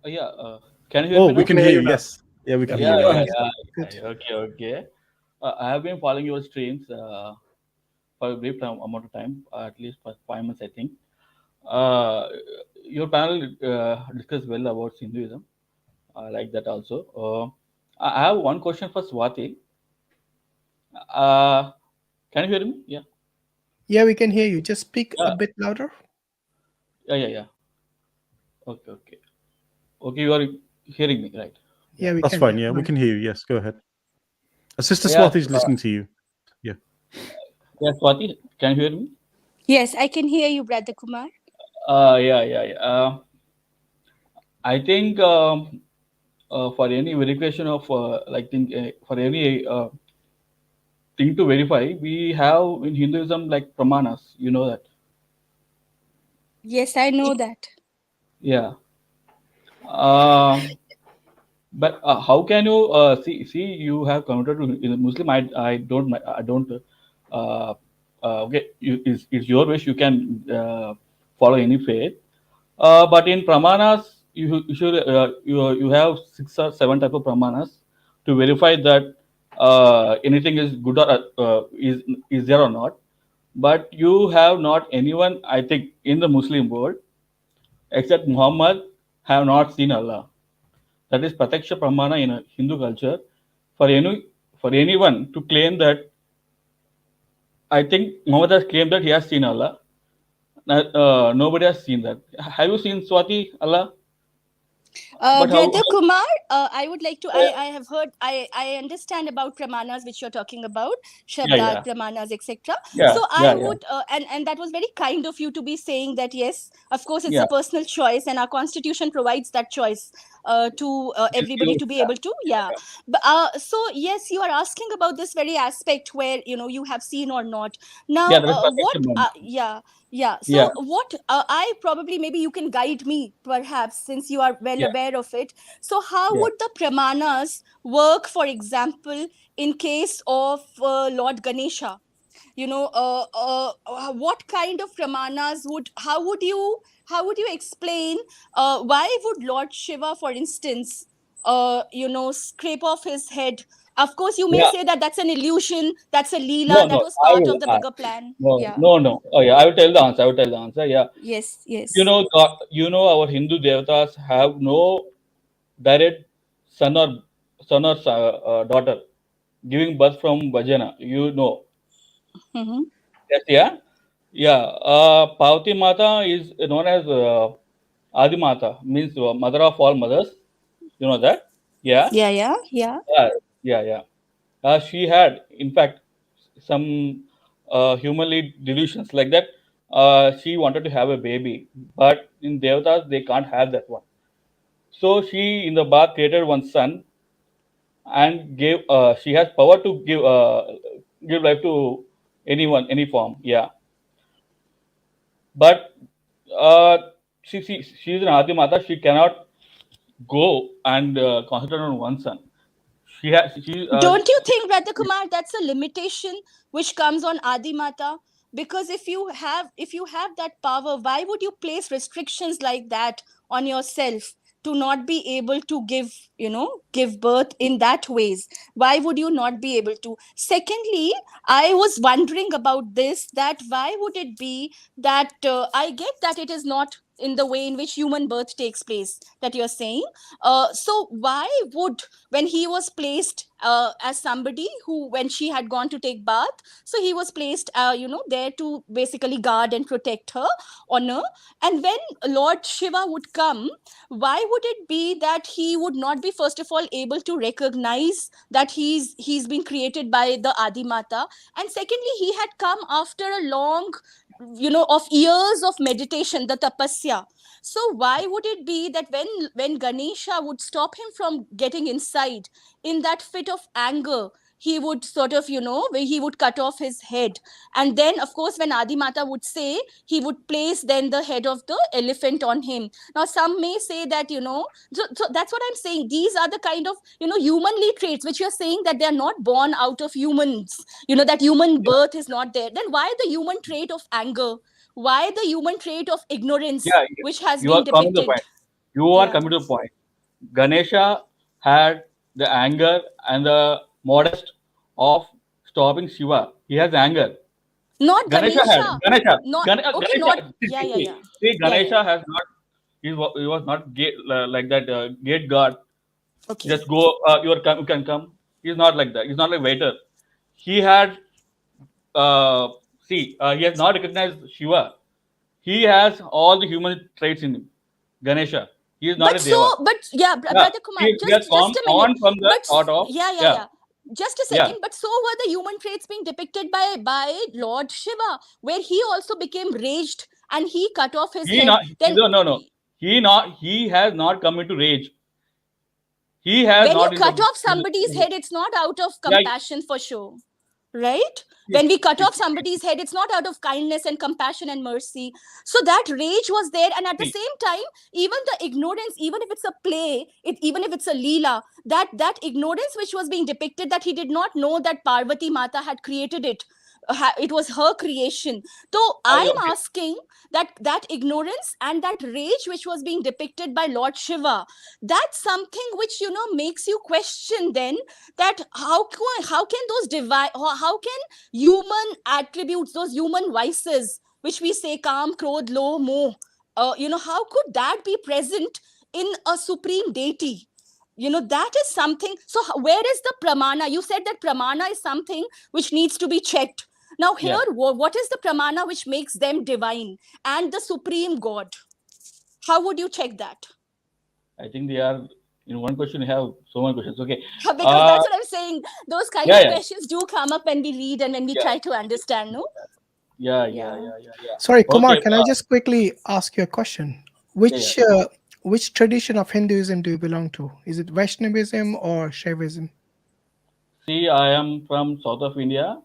Yeah. Can you hear me Oh, we now? can hear you. Yes. Yeah, we can Yeah, hear Yeah, you yeah, now. fine. Yes. Good. yeah. Okay, okay. I have been following your streams for a brief amount of time, at least for 5 months, I think. Uh, your panel discussed well about Hinduism. I like that also. I have one question for Swati. Uh, can you hear me? Yeah. Yeah, we can hear you. Just speak a Yeah, bit louder. yeah. Okay, okay. Okay, you are hearing me, right? Yeah. Yeah, we That's can. fine. Yeah, Yeah, go we ahead. can hear you. Yes, go ahead. Sister Yes. Swati is listening to you. Yeah. Yeah, Swati, can you hear me? Yes, I can hear you, Brother Kumar. Yeah. I think for any verification of for any thing to verify, we have in Hinduism like pramanas. You know that? Yes, I know that. Yeah. Uh, but how can you see you have converted to Muslim? I don't. Uh, okay, it's your wish. You can follow any faith. But in pramanas, you have 6 or 7 type of pramanas to verify that anything is good or is there or not. But you have not anyone, I think, in the Muslim world except Muhammad have not seen Allah. That is Prataksha Pramana in a Hindu culture. For any for anyone to claim that, I think Muhammad has claimed that he has seen Allah. Nobody has seen that. Have you seen Swati Allah? But how? Brother Kumar, I would like to. I have heard. I understand about pramanas which you're talking about, Yeah, shabdat yeah, pramanas, etc. yeah, So I yeah, yeah, would, and that was very kind of you to be saying that. Yes, of course, it's yeah. a personal choice, and our constitution provides that choice to Just everybody you, to be able to. Yeah. yeah, But, so yes, you are asking about this very aspect where you have seen or not. yeah. Now, That is Prataksha what? Pramana. Yeah. Yeah. Yeah, So what? I probably maybe you can guide me perhaps since you are well yeah, aware of it. So, how yeah. would the pramanas work, for example, in case of Lord Ganesha? What kind of pramanas would? How would you explain? Why would Lord Shiva, for instance, scrape off his head? Of course, you may Yeah. say that that's an illusion. That's a No, leela. That no. was I part will. of the bigger plan. No, Yeah. no, no. Oh, yeah. I will tell the answer. I will tell the answer. Yeah. Yes. You Yes. know, God, our Hindu devatas have no direct son or daughter giving birth from vagina. You know. Mm-hmm. Yes. Yeah. Yeah. Pavati Mata is known as Adi Mata, means mother of all mothers. You know that? Yeah. Yeah. Yeah. Yeah. Yeah. Yeah. She had, in fact, some humanly delusions like that. She wanted to have a baby, but in Devatas they can't have that one. So she, in the bath, created one son and gave. She has power to give life to anyone, any form. Yeah, but uh, she's an Adi Mata. She cannot go and concentrate on one son. She has she Don't you think, Radha Kumar, that's a limitation which comes on Adi Mata? Because if you have that power, why would you place restrictions like that on yourself to not be able to give birth in that ways? Why would you not be able to? Secondly, I was wondering about this, that why would it be that I get that it is not in the way in which human birth takes place that you're saying. So why would, when he was placed as somebody who, when she had gone to take bath, so he was placed there to basically guard and protect her honor, and when Lord Shiva would come, why would it be that he would not be first of all able to recognize that he's been created by the Adi Mata, and secondly he had come after a long of years of meditation, the tapasya. So why would it be that when Ganesha would stop him from getting inside, in that fit of anger, he would sort of, where he would cut off his head, and then of course when Adi Mata would say, he would place then the head of the elephant on him. Now some may say that, so that's what I'm saying, these are the kind of humanly traits which you're saying that they are not born out of humans, that human birth is not there. Then why the human trait of anger? Why the human trait of ignorance yeah, which has you are been strong in the point. depicted? You are Yeah. coming to the point. Ganesha had the anger and the modest of stopping Shiva. He has anger. Not Ganesha had Ganesha. Not okay. Not Ganesha. yeah. Yeah. Yeah. See, Yeah. Yeah. Ganesha has not. He was not gate, like that. Gate guard. Okay. Just go. You can come. He's not like that. He's not like waiter. He had. Uh, he has not recognized Shiva. He has all the human traits in him. Ganesha. He is not a But so, deva. but yeah, Yeah. Brother Kumar, He has just come a minute. on from the But thought of, yeah, yeah, yeah, yeah. Just a yeah. second. But so were the human traits being depicted by Lord Shiva, where he also became raged and he cut off his He head. not Then no. He has not come into rage. He has when you not in cut the off somebody's head, it's not out of yeah. compassion for sure, right? When we cut off somebody's head, it's not out of kindness and compassion and mercy. So that rage was there, and at the same time, even the ignorance, even if it's a play, even if it's a leela, that ignorance which was being depicted, that he did not know that Parvati Mata had created it. It was her creation. So I'm Okay. asking that ignorance and that rage which was being depicted by Lord Shiva, that's something which makes you question then that how can those divine, how can human attributes, those human vices which we say kam, krodh, lo, moh, how could that be present in a supreme deity? That is something. So where is the pramana? You said that pramana is something which needs to be checked. Now here, Yeah. what is the pramana which makes them divine and the supreme God? How would you check that? I think they are in one question. You have so many questions. Okay. Because that's what I'm saying. Those kind Yeah, of yeah, questions do come up when we read and when we yeah, try to understand, no? Yeah. Sorry, Kumar, Okay. can I just quickly ask you a question? Yeah. Which tradition of Hinduism do you belong to? Is it Vaishnavism or Shaivism? See, I am from south of India,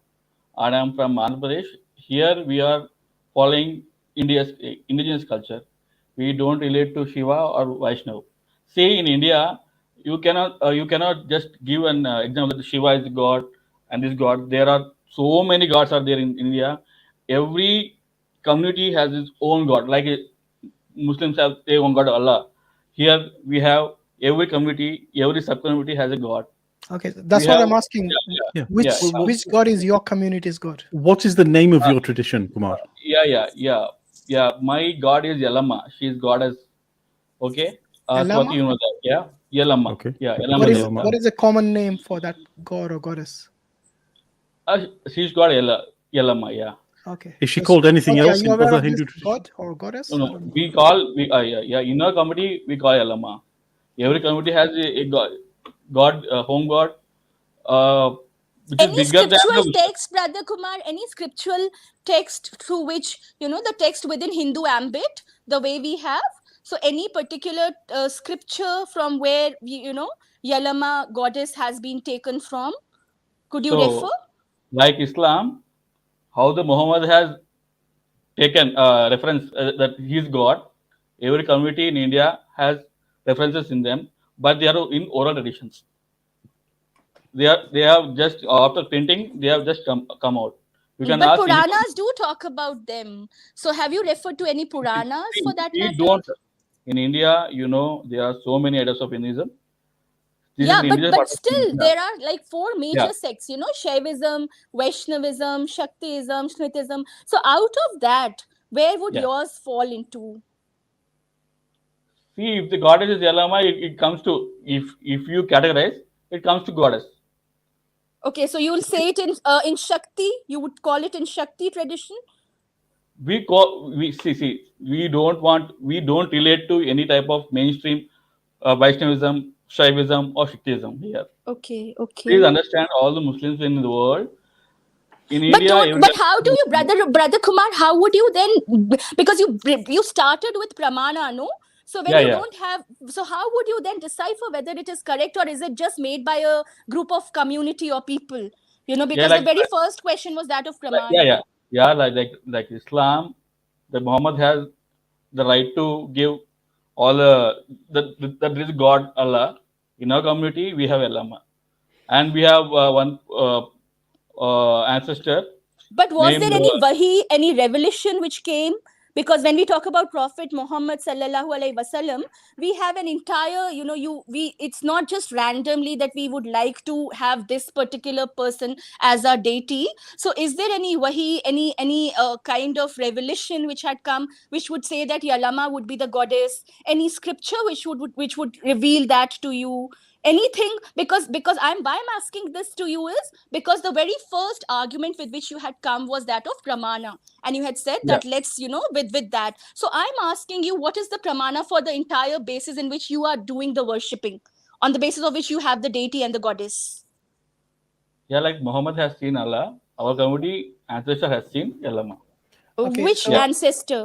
and I am from Andhra Pradesh. Here we are following India's indigenous culture. We don't relate to Shiva or Vaishnav. See, in India, you cannot just give an example that Shiva is God and this God. There are so many gods are there in India. Every community has its own God. Like Muslims have their own God, Allah. Here we have every community, every sub community has a God. Okay, We that's what have I'm asking. Yeah. Which yeah. which God is your community's God? What is the name of your tradition, Kumar? Yeah. My God is Yalama. She is goddess. Okay. Swati, Elama? you know that. Yeah. Yalama. Okay. Yeah. Okay. Yalama Yalama. What is a common name for that god or goddess? She's got Yalama. Yeah. Okay. Is she called anything Sorry, are else you in aware other of this Hindu tradition? god or goddess? No. I don't know. Yeah. In our community we call Yalama. Every community has a God, home God, uh, which is Any bigger than scriptural the Vishnu. text, Brother Kumar, any scriptural text through which, the text within Hindu ambit, the way we have? So any particular scripture from where, Yalama goddess has been taken from? Could you refer? So, like Islam, how the Muhammad has taken reference that he is God. Every community in India has references in them, but they are in oral traditions. They have just after printing they have just come out. You can But ask any. Puranas do talk about them. So have you referred to any Puranas for that We matter? don't in India. There are so many ideas of Hinduism. This is Yeah, the but indigenous but part of still India. there are like four Yeah. major sects, Shaivism, Vaishnavism, Shaktism, Shritism. So out of that, where would Yeah. yours fall into? See, if the goddess is Yalama, it comes to if you categorize, it comes to goddess. Okay, so you'll say it in Shakti. You would call it in Shakti tradition. We don't relate to any type of mainstream Vaishnavism, Shaivism, or Shaktism here. Okay, Please okay. understand all the Muslims in the world. In But India, don't. But how do you, brother Kumar? How would you then? Because you started with pramana, no? So when you yeah. don't have, so how would you then decipher whether it is correct, or is it just made by a group of community or people? Yeah, Because the very first question was that of pramana. like Islam, that Muhammad has the right to give all that there is God Allah. In our community, we have Allama, and we have one ancestor But was there named any wahi, any revelation which came Because when we talk about Prophet Muhammad sallallahu alaihi wasallam, we have an entire, it's not just randomly that we would like to have this particular person as our deity. So is there any wahi, any kind of revelation which had come, which would say that Yalama would be the goddess? Any scripture which would reveal that to you? Anything? Because why I'm asking this to you is because the very first argument with which you had come was that of pramana, and you had said Yeah. that let's, with that. So I'm asking you, what is the pramana for the entire basis in which you are doing the worshipping, on the basis of which you have the deity and the goddess? Yeah, like Muhammad has seen Allah, our community ancestor has seen Yalama. Okay, Which so- ancestor?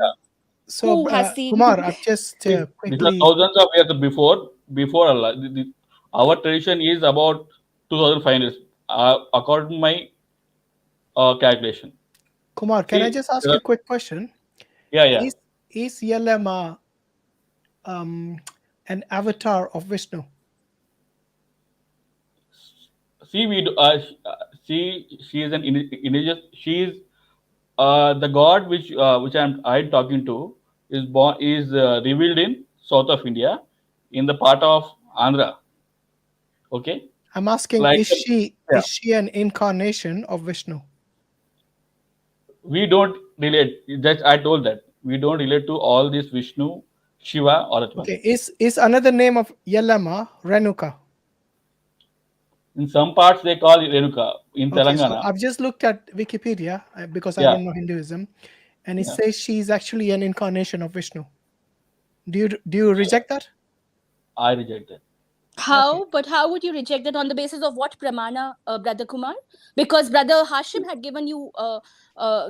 So, Who has seen? Kumar, I've just These are quickly. thousands of years before Allah. Our tradition is about 2,500 according to my calculation. Kumar, can I See, just ask you a quick question? Yeah. Is Yalama an avatar of Vishnu? See, she is an indigenous. She is the god which I'm talking to is revealed in south of India, in the part of Andhra. Okay, I'm asking, Like, is she yeah. is she an incarnation of Vishnu? we don't relate. That I told that we don't relate to all this Vishnu, Shiva, or that one. Okay, is another name of Yalama Renuka? In some parts they call it Renuka. In Okay, so Telangana, I've just looked at Wikipedia because I Yeah. don't know Hinduism, and it Yeah. says she's actually an incarnation of Vishnu. Do you reject that? I reject that. How? But how would you reject that? On the basis of what pramana, Brother Kumar? Because Brother Hashim had given you,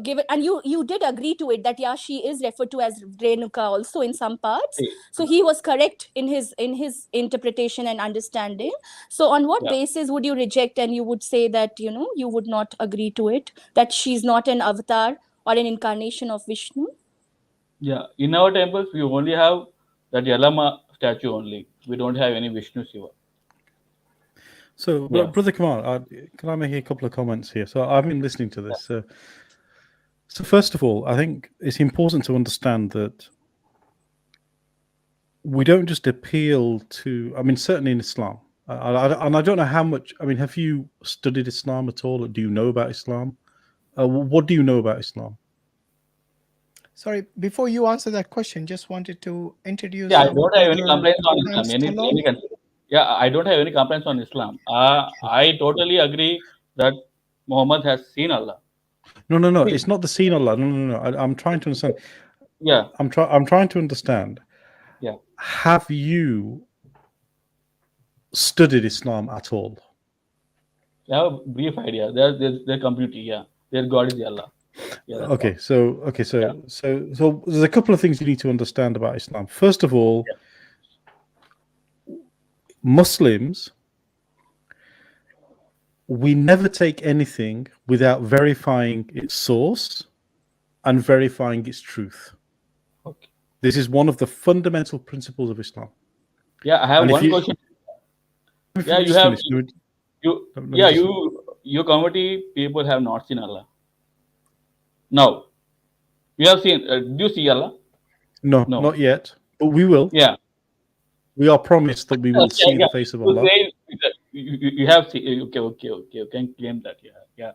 given, and you did agree to it, that yeah, she is referred to as Renuka also in some parts. See, So he was correct in his interpretation and understanding. So on what Yeah. basis would you reject, and you would say that you would not agree to it, that she's not an avatar or an incarnation of Vishnu? Yeah, in our temples we only have that Yalama statue only. We don't have any Vishnu Shiva. So, Yeah. Brother Kumar, can I make a couple of comments here? So, I've been listening to this. So, first of all, I think it's important to understand that we don't just appeal to, I mean, certainly in Islam, and I don't know how much, I mean, have you studied Islam at all? Do you know about Islam? What do you know about Islam? Sorry, before you answer that question, just wanted to introduce. Yeah, I our don't have any brother complaints on Hans Islam. Talon. Yeah, I don't have any complaints on Islam. I totally agree that Muhammad has seen Allah. No. See. It's not the seen Allah. No. I'm trying to understand. Yeah, I'm trying to understand. Yeah. Have you studied Islam at all? I have a brief idea. Their community, yeah, their God is Allah. Yeah, that's Okay, so there's a couple of things you need to understand about Islam. First of all, Muslims, we never take anything without verifying its source and verifying its truth. Okay. This is one of the fundamental principles of Islam. Yeah, I have And if one you- question. Let me Yeah, finish, you have finish. Let me- you. let me Yeah, just- your community people have not seen Allah. Now, you have seen. Do you see Allah? No, No. not yet, but we will. Yeah. We are promised that we will Okay, see yeah. the face of You Allah. say that you have seen. Okay. You can claim that. Yeah.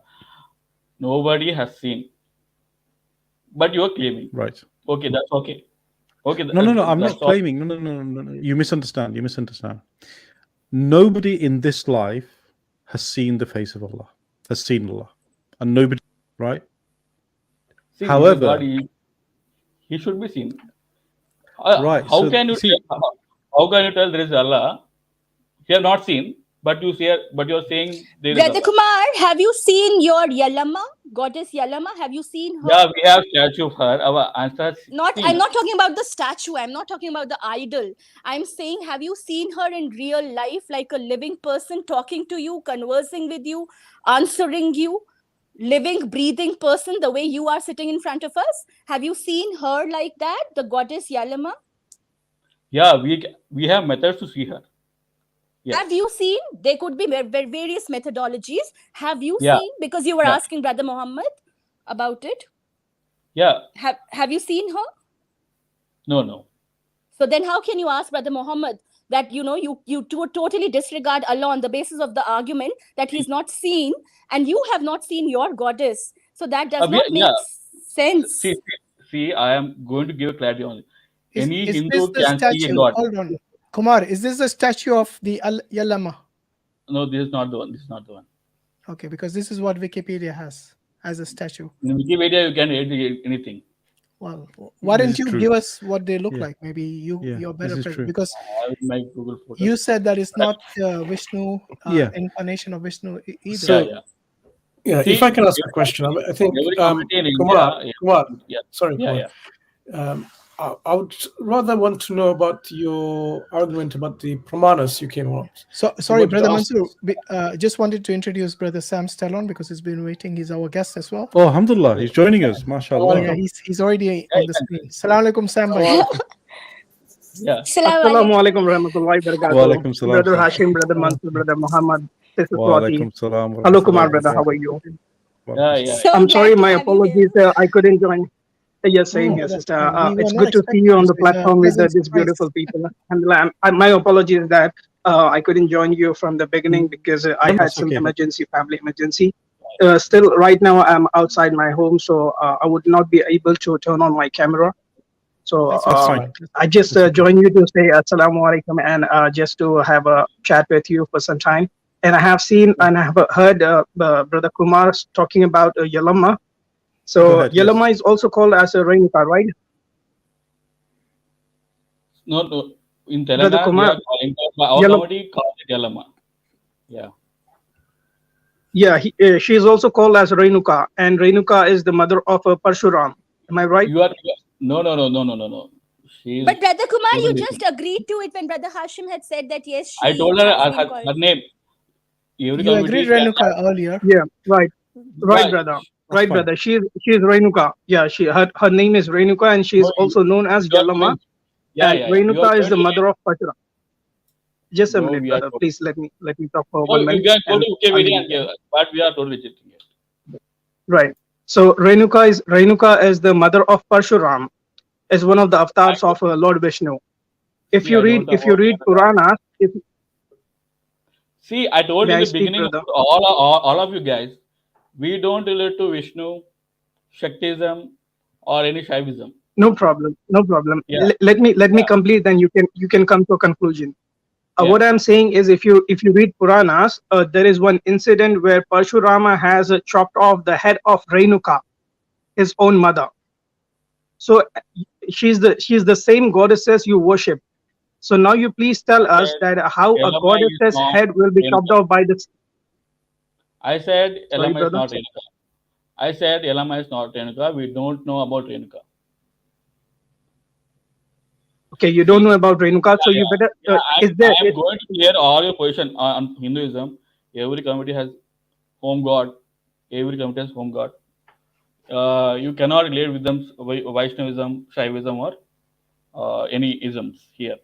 Nobody has seen, but you are claiming. Right. Okay, that's okay. Okay. No. I'm that's not all. claiming. No. You misunderstand. Nobody in this life has seen the face of Allah. Has seen Allah, and nobody. Right. See, However- God, he should be seen. Right, How so can you see- how can you tell there is Allah? You have not seen, but you're saying there is Brother Allah. Kumar, have you seen your Yalama, goddess Yalama? Have you seen her? Yeah, we have statue of her. Our ancestors. I'm not talking about the statue. I'm not talking about the idol. I'm saying, have you seen her in real life, like a living person, talking to you, conversing with you, answering you, living, breathing person, the way you are sitting in front of us? Have you seen her like that, the goddess Yalama? Yeah, we have methods to see her. Yeah. Have you seen? There could be various methodologies. Have you Yeah. seen? Because you were Yeah. asking Brother Muhammad about it. Yeah. Have you seen her? No, no. So then how can you ask Brother Muhammad that totally disregard Allah on the basis of the argument that he's not seen, and you have not seen your goddess? So that does not make Yeah. See, sense. I am going to give clarity on it. Any Is this Hindu the can see a statue? god. Hold on, Kumar. Is this the statue of the Yalama? No, this is not the one. This is not the one. Okay, because this is what Wikipedia has as a statue. In Wikipedia, you can edit anything. Well, why This don't is you true. give us what they look Yeah. like? Maybe Yeah, you're this better is placed true. because I have my Google photos. you said that it's not Vishnu, Yeah. incarnation of Vishnu either. So- yeah. Yeah, See, if I can ask a question, I think every community in Kumar, India, Kumar, yeah, sorry, yeah, Kumar. I would rather want to know about your argument about the pramanas you came out. So sorry, wanted Brother to ask- Mansoor. Just wanted to introduce Brother Sam Stallone because he's been waiting. He's our guest as well. Oh, alhamdulillah, he's joining us. Oh, MashaAllah. yeah, he's already on the screen. Assalamu alaikum, Sam. bhai. yeah. Assalamu alaikum warahmatullahi Wa wabarakatuh. alaikum salam. Brother Hashim, Brother Mansur, Brother Muhammad. This is Wa Swati. alaikum salam. Hello, Kumar, brother. How are you? Yeah, yeah. So I'm glad sorry, to my have you apologies. here. I couldn't join. Yes, same No, here, that's sister. fine. We It's were not good to see you on the expecting this. platform with Pleasant these surprise. beautiful people. And my apologies that I couldn't join you from the beginning because I had That's some okay. family emergency. Still, right now, I'm outside my home, so I would not be able to turn on my camera. So That's That's fine. fine. I just That's okay. joined you to say assalamu alaikum and just to have a chat with you for some time. And I have seen and I have heard Brother Kumar talking about Yalama. So Go ahead, yes. Yalama is also called as a Renuka, right? No. In Brother Telangana, we Kumar, are calling our Yellow- community called it Yelama. Yeah. Yeah, she is also called as Renuka, and Renuka is the mother of Parshuram. Am I right? You are no. She is. But Brother Kumar, you totally just agreed to it when Brother Hashim had said that yes, she I told her has been her called. name. Every You community agreed, can- Renuka, earlier. Yeah, right, Yeah, brother. That's Right, fine. brother. She is Renuka. Yeah, her name is Renuka, and she is No, also known as you are Yalama. doing- Yeah, And yeah. You are Renuka is the doing- mother of Parshuram. Just a No, minute, we are brother. told- Please let me talk for No, 1 you minute. can go and to I'll Wikipedia leave and it. give, but we are totally rejecting it. Right. So Renuka is the mother of Parshuram, is one of the avatars of Lord Vishnu. If See, you I read don't know about Puranas, See, I told May in I the speak, beginning, brother? all of you guys, we don't relate to Vishnu, Shaktism, or any Shaivism. no problem. Yeah. Let me Yeah. complete, then you can come to a conclusion. Yeah. What I'm saying is, if you read Puranas, there is one incident where Parshurama has chopped off the head of Renuka, his own mother. So she's the same goddesses you worship. So now you please tell us that how a Yelama is goddess's not head will be Renuka. chopped off by the. I said Sorry, Elama is brother? not Renuka. I said Elama is not Renuka. We don't know about Renuka. Okay, you don't know about Renuka, so you better. Is there? I am going to clear all your position on Hinduism. Every community has home god. Every community has home god. You cannot relate with them Vaishnavism, Shaivism, or any isms here.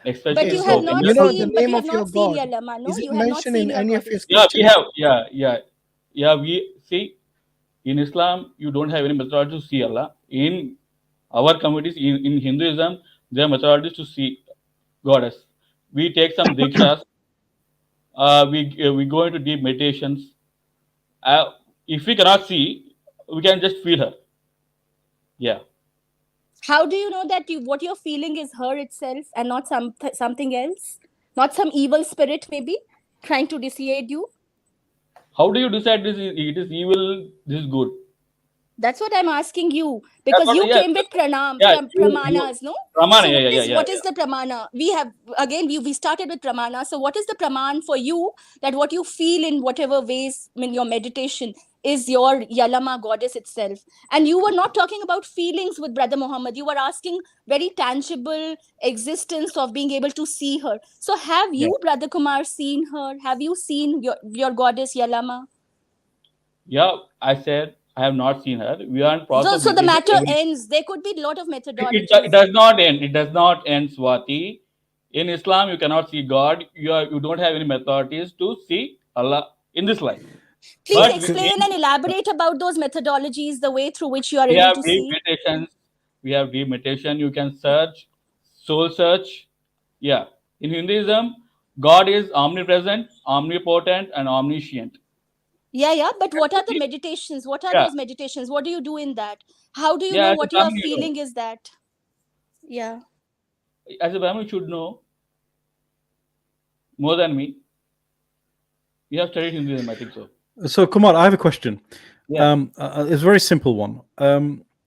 Especially But Okay, you so have not you know the seen. But name you have of your not seen god. Yalama, no? Is it You have not mentioned seen in your any of your goddess. Yeah, scriptures? we have. Yeah. We see in Islam you don't have any methodology to see Allah. In our communities, in Hinduism, there are methodologies to see goddess. We take some dikshas. We go into deep meditations. If we cannot see, we can just feel her. Yeah. How do you know that what you're feeling is her itself and not something else? Not some evil spirit, maybe trying to dissuade you. How do you decide it is evil? This is good. That's what I'm asking you, because what- you yeah, came with yeah, pramanas, no? Pramana. So Yeah. what is the pramana? We have again we started with pramana. So what is the praman for you that what you feel in whatever ways in your meditation is your Yalama goddess itself? And you were not talking about feelings with Brother Muhammad. You were asking very tangible existence of being able to see her. So have you, Brother Kumar, seen her? Have you seen your goddess Yalama? Yeah, I said I have not seen her. We are in process. So the meditation matter every- ends. There could be a lot of It methodologies. does not end. It does not end, Swati. In Islam, you cannot see God. You don't have any methodologies to see Allah in this life. Please But explain and elaborate about those methodologies, the way through which you are we able have to deep see. meditations. We have deep meditation. You can search, soul search. Yeah. In Hinduism, God is omnipresent, omnipotent, and omniscient. Yeah, yeah. But what are the meditations? What are Yeah. those meditations? What do you do in that? How do you Yeah. know As a what you are Brahmin, you know. feeling is that? Yeah. As a Brahmin, you should know more than me. You have studied Hinduism, I think so. So, Kumar, I have a question. Yeah. It's a very simple one.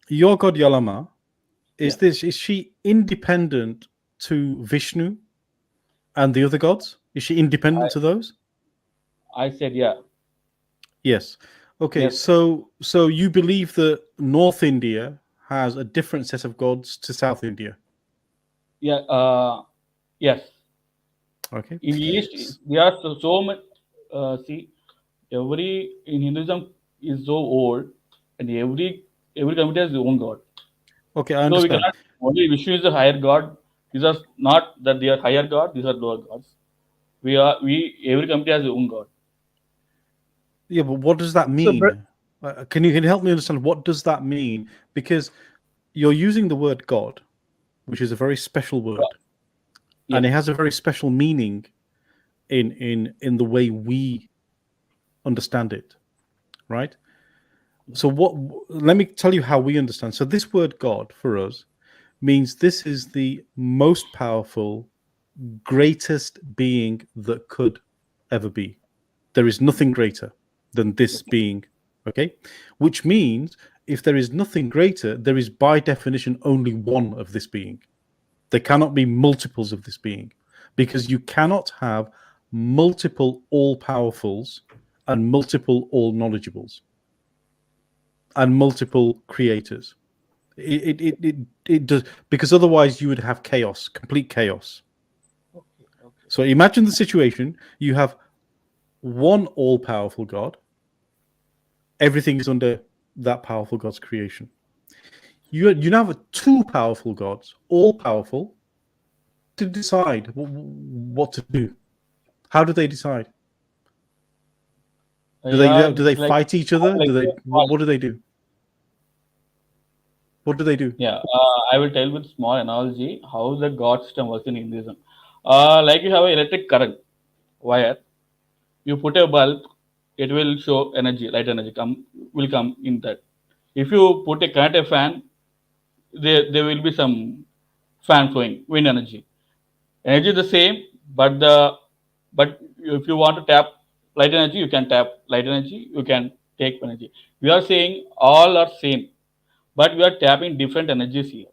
Your god Yalama, Yeah. is she independent to Vishnu and the other gods? Is she independent to those? I said yeah. Yes. Okay. Yes. So you believe that North India has a different set of gods to South India? Yeah. Yes. Okay. In East, there are so much. See, every in Hinduism is so old, and every community has their own god. Okay, I So we understand. cannot only Vishnu is a higher god. These are not that they are higher god. These are lower gods. We every community has their own god. Yeah, but what does that So, mean? Can you help me understand what does that mean? Because you're using the word God, which is a very special word, Yeah. and it has a very special meaning in the way we understand it, right? So let me tell you how we understand. So this word God for us means this is the most powerful, greatest being that could ever be. There is nothing greater than this being, okay? Which means if there is nothing greater, there is by definition only one of this being. There cannot be multiples of this being, because you cannot have multiple all powerfuls and multiple all knowledgeables and multiple creators. It does, because otherwise you would have chaos, complete chaos. So imagine the situation: you have one all powerful God, everything is under that powerful God's creation. You now have two powerful gods, all powerful, to decide what to do. How do they decide? Yeah, Do it's they fight each other? like What do they do? What do they do? yeah. I will tell with small analogy how the god system works in Hinduism. Like you have an electric current wire. You put a bulb, it will show energy, light energy will come in that. If you put a current a fan, there will be some fan flowing, wind energy. Energy is the same, but if you want to tap light energy, you can tap light energy. You can take energy. We are saying all are same, but we are tapping different energies here.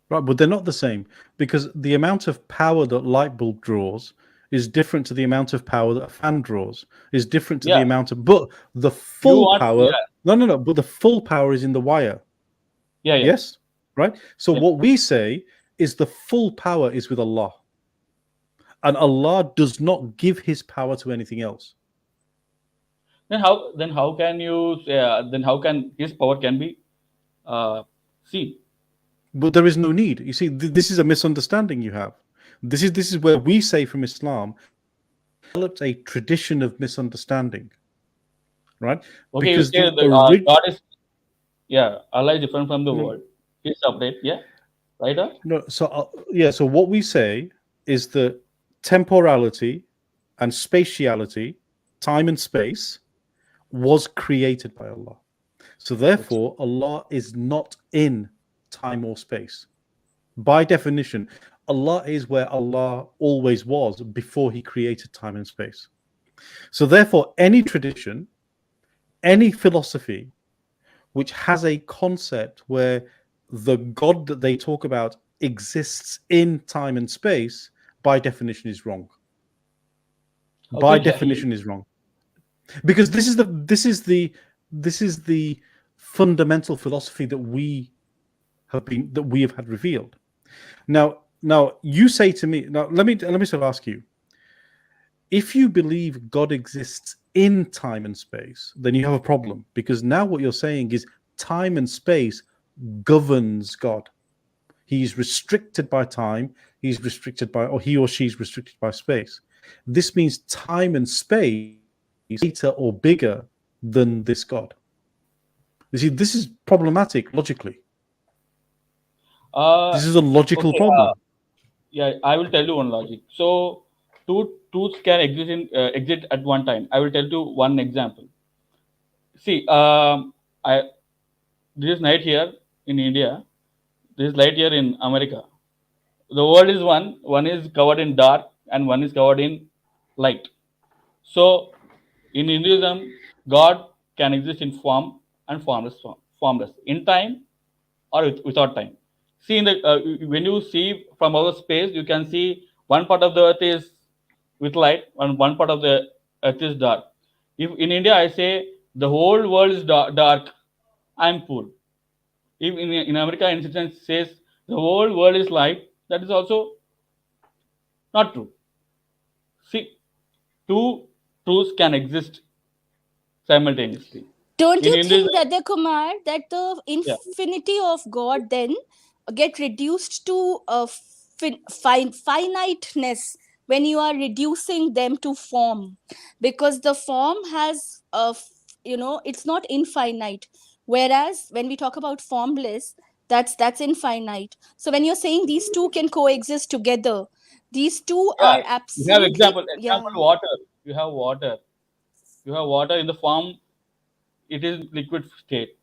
Right, but they're not the same, because the amount of power that light bulb draws is different to the amount of power that a fan draws, is different to the Yeah, amount of, but the you full want power, yeah no, but the full power is in the wire. yeah Yes, right? So yeah. what we say is the full power is with Allah. And Allah does not give his power to anything else. Then how can you then how can his power can be seen? But there is no need. You see, this is a misunderstanding you have. This is where we say from Islam developed a tradition of misunderstanding, right? Okay, you Because say the that God is yeah Allah is different from the world. He's separate. Yeah, right? no, so yeah, so what we say is that temporality and spatiality, time and space, was created by Allah. So therefore, Allah is not in time or space. By definition, Allah is where Allah always was before he created time and space. So therefore, any tradition, any philosophy which has a concept where the God that they talk about exists in time and space, by definition is wrong. By Okay, definition is wrong. Because this is the fundamental philosophy that we have had revealed. Now you say to me, now let me sort of ask you, if you believe God exists in time and space, then you have a problem, because now what you're saying is time and space governs God. He's restricted by time, he's restricted by, or he or she's restricted by space. This means time and space greater or bigger than this God. You see, this is problematic logically. This is a logical Okay, problem. yeah, I will tell you one logic. So, two truths can exist at one time. I will tell you one example. See, I this is night here in India. This is light here in America. The world is one. One is covered in dark, and one is covered in light. So, in Hinduism, God can exist in form and formless, in time or without time. See, when you see from outer space, you can see one part of the earth is with light, and one part of the earth is dark. If in India I say the whole world is dark, I'm poor. If in America, instance says the whole world is light, that is also not true. See, two truths can exist simultaneously. Don't In you Hinduism, think, Dadya Kumar, that the yeah, infinity of God then get reduced to a finiteness when you are reducing them to form? Because the form has it's not infinite. Whereas when we talk about formless, that's infinite. So when you're saying these two can coexist together, these two yeah. are You have absolutely, yeah. example water. You have water. You have water in the form. It is liquid state.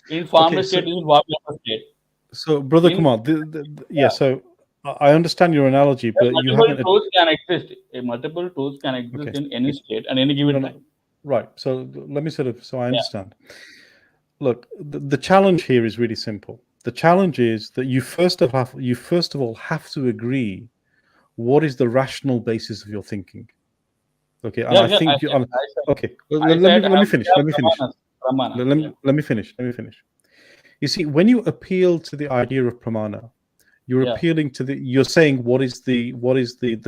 In Okay, formless so state, it is water state. brother In Kumar, yeah. Yeah, So I understand your analogy, but you multiple haven't. truths can exist. Multiple truths can exist Okay, in any state and any no, given no, time. right. So let me so I Yeah, understand. Look, the challenge here is really simple. The challenge is that you first of all have to agree what is the rational basis of your thinking. Okay, and yeah, I yeah. think you. Okay, I let me said we finish. have Let me finish. Brahmanas. Yeah, Let me finish. Let me finish. You see, when you appeal to the idea of pramana, you're yeah, appealing to you're saying what is the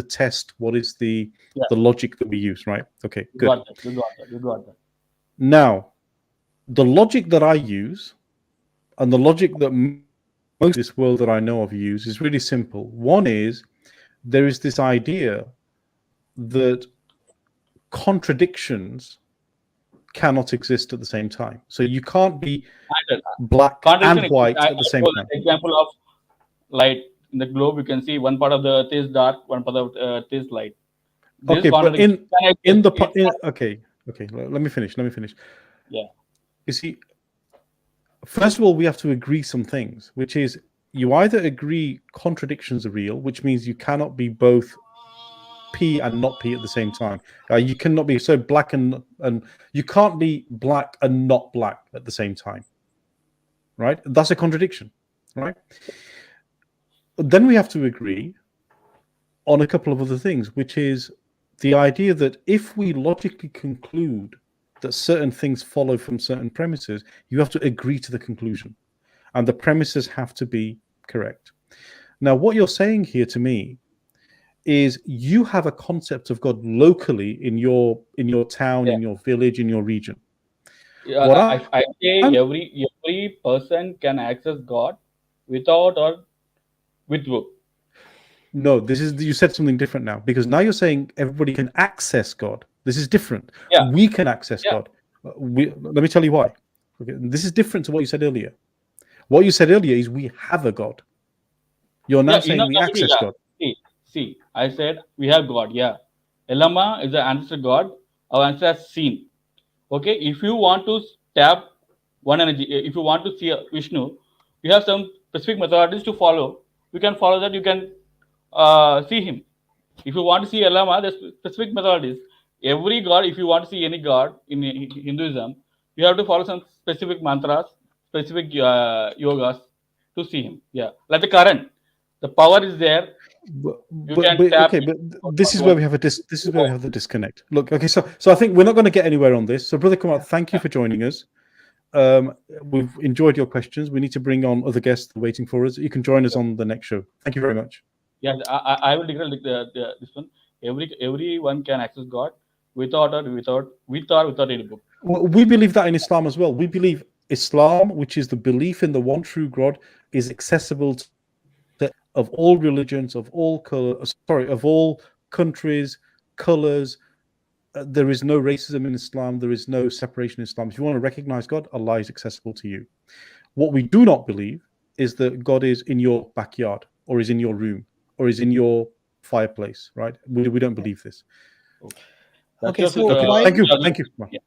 test, what is yeah. the logic that we use, right? Okay, You good. got that. You got that. You got that. Now, the logic that I use and the logic that most of this world that I know of use is really simple. One is there is this idea that contradictions cannot exist at the same time. So you can't be And black and contradiction exists. white I at the same told time. the example of light in the globe. You can see one part of the earth is dark, one part of the earth is light. This Okay, but contradiction can in exist. the It's not, okay, let me finish. Let me finish. yeah, You see, first of all, we have to agree some things, which is you either agree contradictions are real, which means you cannot be both P and not P at the same time. You cannot be so black and you can't be black and not black at the same time, right? That's a contradiction, right? Then we have to agree on a couple of other things, which is the idea that if we logically conclude that certain things follow from certain premises, you have to agree to the conclusion, and the premises have to be correct. Now, what you're saying here to me is you have a concept of God locally in your town, yeah. in your village, in your region. Yeah, What I say I'm every person can access God without or with book. no, this is you said something different now because now you're saying everybody can access God. This is different. Yeah, We can access yeah, God. Let me tell you why. Okay, this is different to what you said earlier. What you said earlier is we have a God. You're now yeah. saying we access Yeah. God. See. I said we have God. Yeah, Elama is the answer God. Our answer has seen. Okay, if you want to tap one energy, if you want to see Vishnu, you have some specific methodologies to follow. You can follow that. You can see him. If you want to see Elama, there's specific methodologies. Every god, if you want to see any god in Hinduism, you have to follow some specific mantras, specific yogas to see him. Yeah, like the current, the power is there. You can But tap okay, it. but this is where we have this is where we have the disconnect. Look, okay, so I think we're not going to get anywhere on this. So, brother Kumar, thank you for joining us. We've enjoyed your questions. We need to bring on other guests waiting for us. You can join us on the next show. Thank you very much. Yeah, I will declare this one. Everyone can access God without or without any book. Well, we believe that in Islam as well. We believe Islam, which is the belief in the one true God, is accessible to of all religions, of all color, sorry, of all countries, colors, there is no racism in Islam. There is no separation in Islam. If you want to recognize God, Allah is accessible to you. What we do not believe is that God is in your backyard, or is in your room, or is in your fireplace, right? We don't believe this. Okay, so Okay, why- thank you. Thank you. Yeah.